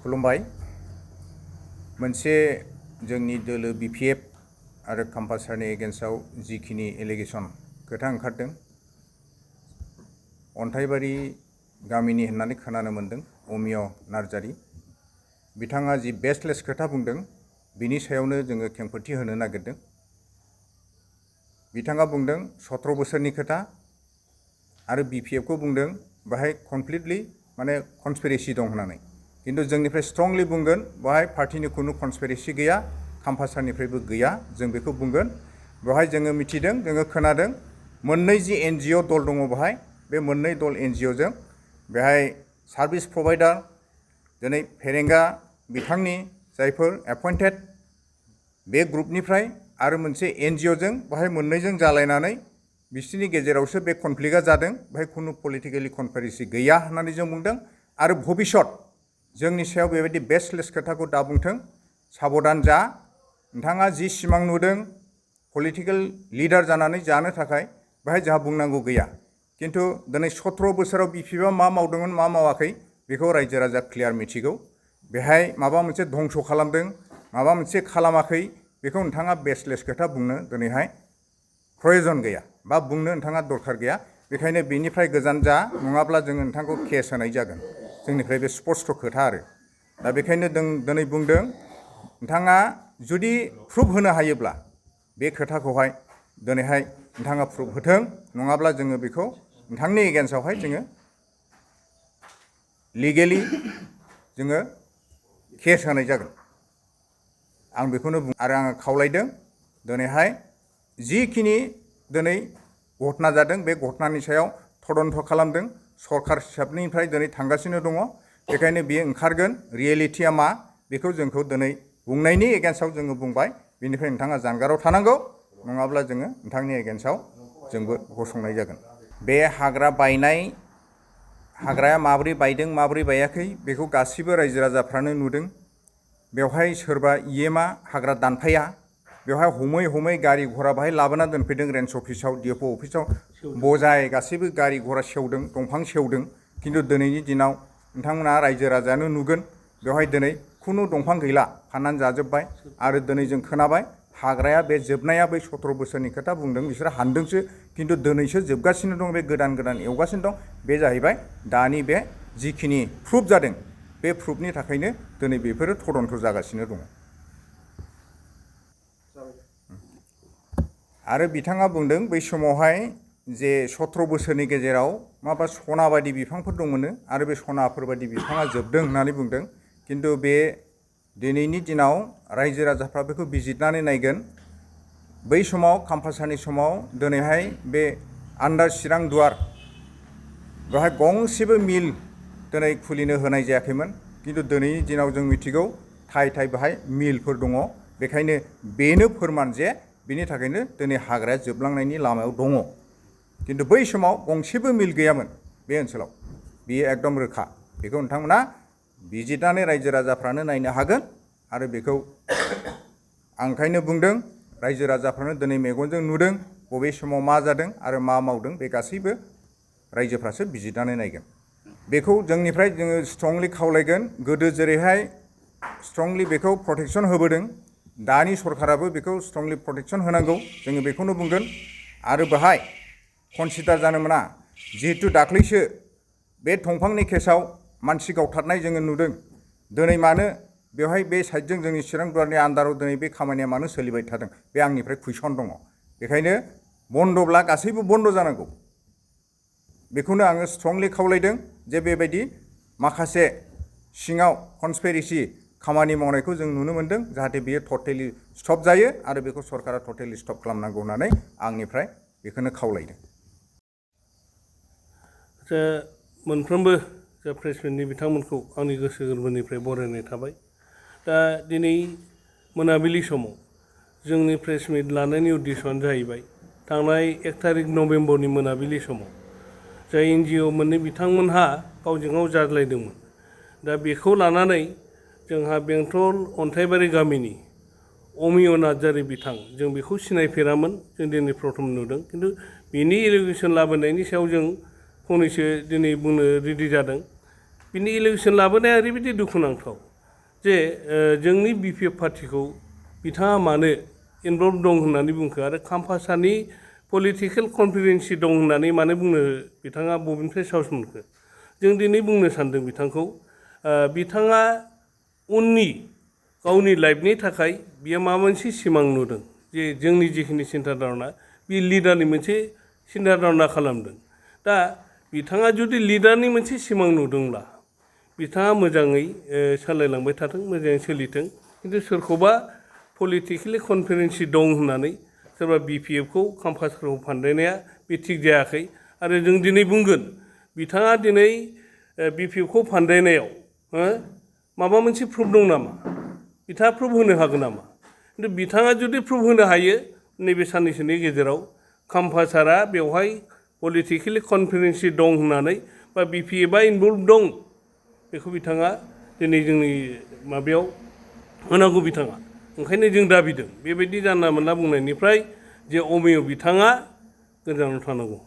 खुलुमबाय मोनसे जोंनि दोलो बिपिएफ आरो काम्पासारनि एगेन्स्टआव जिखिनि एलिगेशन खोथा ओंखारदों अन्थाइबारि गामिनि होननानै खोनानो मोन्दों अमिय नार्जारी बिथाङा जि बेसलेस खोथा बुंदों बिनि सायावनो जोङो खेंफोरथि होनो नागिरदों। बिथाङा बुंदों 17 बोसोरनि खोथा आरो बिपिएफखौ बुंदों बाहाय कमप्लिटलि माने कनस्पिरेसि दं होननानै किन्तु जोंनिफ्राय स्ट्रंलि बुंगोन बाहाय पार्टिनि खुनु कनस्पिरेसि गैया काम्पासारनिफ्रायबो गैया जों बेखौ बुंगोन। बेवहाय जोङो मिथिदों जोङो खोनादों मोननै जि एनजिअ दल दङ बेवहाय बे मोननै दल एनजिअजों बेहाय सार्भिस प्रभाइडार दिनै फेरेंगा बिथांनि जायफोर एपइन्टेड बे ग्रुपनिफ्राय आरो मोनसे एनजिअजों बाहाय मोननैजों जालायनानै बिसोरनि गेजेरावसो बे कनफ्लिक्टआ जादों बाहाय खुनु पलिटिकेलि कनस्पिरेसि गैया होननानै जों बुंदों आरो भबिष्यत जोंनि सायाव बेबायदि बेसलेस खोथाखौ दा बुंथों साबधान जा नोंथाङा जि सिमां नुदों पलिटिकेल लिडार जानानै जानो थाखाय बाहाय जोंहा बुंनांगौ गैया किन्तु दिनै 17 बोसोराव बिपिएफआ मा मावदोंमोन मा मावाखै बेखौ रायजो राजा क्लियार मिथिगौ। बेहाय माबा मोनसे धंस खालामदों माबा मोनसे खालामाखै बेखौ नोंथाङा बेसलेस खोथा बुंनो दिनैहाय प्रयजन गैया बा बुंनो नोंथाङा दरखार गैया। बेखायनो बेनिफ्राय गोजान जा नङाब्ला जोङो नोंथांखौ केस होनाय जागोन जोंनिफ्राय बे स्पष्ट खोथा आरो दा बेखायनो जों दिनै बुंदों नोंथाङा जुदि प्रुफ होनो हायोब्ला बे खोथाखौहाय दिनैहाय नोंथाङा प्रुफ होथों नङाब्ला जोङो बेखौ नोंथांनि एगेन्स्टआवहाय जोङो लिगेलि जोङो केस होनाय जागोन आं बेखौनो बुं आरो आङो खावलायदों दिनैहाय जिखिनि दिनै घटना जादों बे घटनानि सायाव तदन्त खालामदों सरकार हिसाबनिफ्राय दिनै थांगासिनो दङ बेखायनो बियो ओंखारगोन रियेलिटिया मा बेखौ जोंखौ दिनै बुंनायनि एगेन्स्टआव जोङो बुंबाय बेनिफ्राय नोंथाङा जानगाराव थानांगौ नङाब्ला जोङो नोंथांनि एगेन्स्टआव जोंबो गसंनाय जागोन। बे हाग्रा बायनाय हाग्राया माबोरै बायदों माबोरै बायाखै बेखौ गासिबो रायजो राजाफ्रानो नुदों। बेवहाय सोरबा इएमआ हाग्रा दानफाया बेवहाय हमै हमै गारि घरा बाहाय लाबोना दोनफैदों रेन्ज अफिसाव डिएफअ अफिसाव बजाय गासैबो गारि घरा सेवदों दंफां सेवदों किन्तु दिनैनि दिनाव नोंथांमोना रायजो राजायानो नुगोन बेवहाय दिनै खुनु दंफां गैला फाननानै जाजोब्बाय आरो दिनै जों खोनाबाय हाग्राया बे जोबनाया बै 17 बोसोरनि खोथा बुंदों बिसोरो हानदोंसो किन्तु दिनैसो जोबगासिनो दं बे गोदान गोदान एवगासिनो दं बे जाहैबाय दानि बे जिखिनि प्रुफ जादों बे प्रुफनि थाखायनो दिनै बेफोरो तदन्त जागासिनो दङ। आरो बिथाङा बुंदों बै समावहाय जे 17 बोसोरनि गेजेराव माबा सना बायदि बिफांफोर दंमोन आरो बे सनाफोरबायदि बिफाङा जोबदों होननानै बुंदों किन्तु बे दिनैनि दिनाव रायजो राजाफ्रा बेखौ बिजिरनानै नायगोन बै समाव काम्पासारनि समाव दिनैहाय बे आन्डार चिरां दुवार बेवहाय गंसेबो मिल दिनै खुलिनो होनाय जायाखैमोन किन्तु दिनैनि दिनाव जों मिथिगौ थाइ थाइ बेहाय मिलफोर दङ बेखायनो बेनो फोरमान जे बिनि थाखायनो दिनै हाग्राया जोबलांनायनि लामायाव दङ किन्तु बै समाव गंसेबो मिल गैयामोन बे ओनसोलाव बेयो एकदम रोखा बेखौ नोंथांमोना बिजिरनानै रायजो राजाफ्रानो नायनो हागोन आरो बेखौ आं ओंखायनो बुंदों रायजो राजाफ्रानो दिनै मेगनजों नुदों बबे समाव मा जादों आरो मा मावदों बे गासैबो रायजोफ्रासो बिजिरनानै नायगोन। बेखौ जोंनिफ्राय जोङो स्ट्रंलि खावलायगोन गोदो जेरैहाय स्ट्रंलि बेखौ प्रटेक्सन होबोदों दानि सरकाराबो बेखौ स्ट्रंलि प्रटेक्सन होनांगौ जोङो बेखौनो बुंगोन आरो बेहाय कनसिडार जानो मोना जिहेतु दाख्लैसो बे दंफांनि केसाव मानसि गावथारनाय जोङो नुदों दिनै मानो बेवहाय बे साइडजों जोंनि चिरां दुवारनि आन्दाराव दिनै बे खामानिया मानो सोलिबाय थादों बे आंनिफ्राय कुइसन दङ बेखायनो बन्दब्ला गासैबो बन्द जानांगौ बेखौनो आङो स्ट्रंलि खावलायदों जे बेबायदि माखासे सिङाव कनस्पिरेसि खामानि मावनायखौ जों नुनो मोन्दों जाहाथे बेयो टटेलि स्टप जायो आरो बेखौ सरकारा टटेलि स्टप खालामनांगौ होननानै आंनिफ्राय बेखौनो खावलायदों। मोनफ्रोमबो जा प्रेसमेन्टनि बिथांमोनखौ आंनि गोसो गोरबोनिफ्राय बरायनाय थाबाय। दा दिनै मोनाबिलि समाव जोंनि प्रेसमिट लानायनि उद्देश्यआनो जाहैबाय थांनाय 1 थारिख नभेम्बरनि मोनाबिलि समाव जाय एनजिअ मोननै बिथांमोनहा गावजों गाव जाज्लायदोंमोन दा बेखौ लानानै जोंहा बेंटल अन्थाइबारि गामिनि अमिय नार्जारी बिथां जों बेखौ सिनायफेरामोन जों दिनै प्रथम नुदों किन्तु बिनि एलिगेसन लाबोनायनि सायाव जों फंनैसो दिनै बुंनो रेडि जादों। बिनि एलिगेसन लाबोनाया ओरैबायदि दुखुनांथाव जे जोंनि BPF पार्टिखौ बिथाङा मानो इनभल्भ दं होननानै बुंखो आरो खाम्फासानि पलिटिकेल कनफिडेन्सि दं होननानै मानो बुंनो बिथाङा बबेनिफ्राय साहस मोनखो जों दिनै बुंनो सानदों बिथांखौ बिथाङा उननि गावनि लाइफनि थाखाय बियो माबा मोनसे सिमां नुदों जे जोंनि जिखिनि सिन्था धारना बे लिडारनि मोनसे सिन्था धारना खालामदों दा बिथाङा जुदि लिडारनि मोनसे सिमां नुदोंब्ला बिथाङा मोजाङै सालायलांबाय थाथों मोजाङै सोलिथों खिन्थु सोरखौबा पलिटिकेलि कनफिडेन्सि दं होननानै सोरबा BPF खौ खाम्फासारखौ फानदायनाया बे थिग जायाखै आरो जों दिनै बुंगोन बिथाङा दिनै BPF खौ फानदायनायाव माबा मोनसे प्रुफ दं नामा बिथाङा प्रुफ होनो हागोन नामा खिन्थु बिथाङा जुदि प्रुफ होनो हायो नैबे साननैसोनि गेजेराव खाम्फासारा बेवहाय पलिटिकेलि कनफिडेन्सि दं होननानै बा BPF आ इनभल्भ दं बेखौ बिथाङा दिनै जोंनि माबायाव होनांगौ बिथाङा ओंखायनो जों दाबिदों बेबायदि जानला मोनला बुंनायनिफ्राय जे अमेय बिथाङा गोजानाव थानांगौ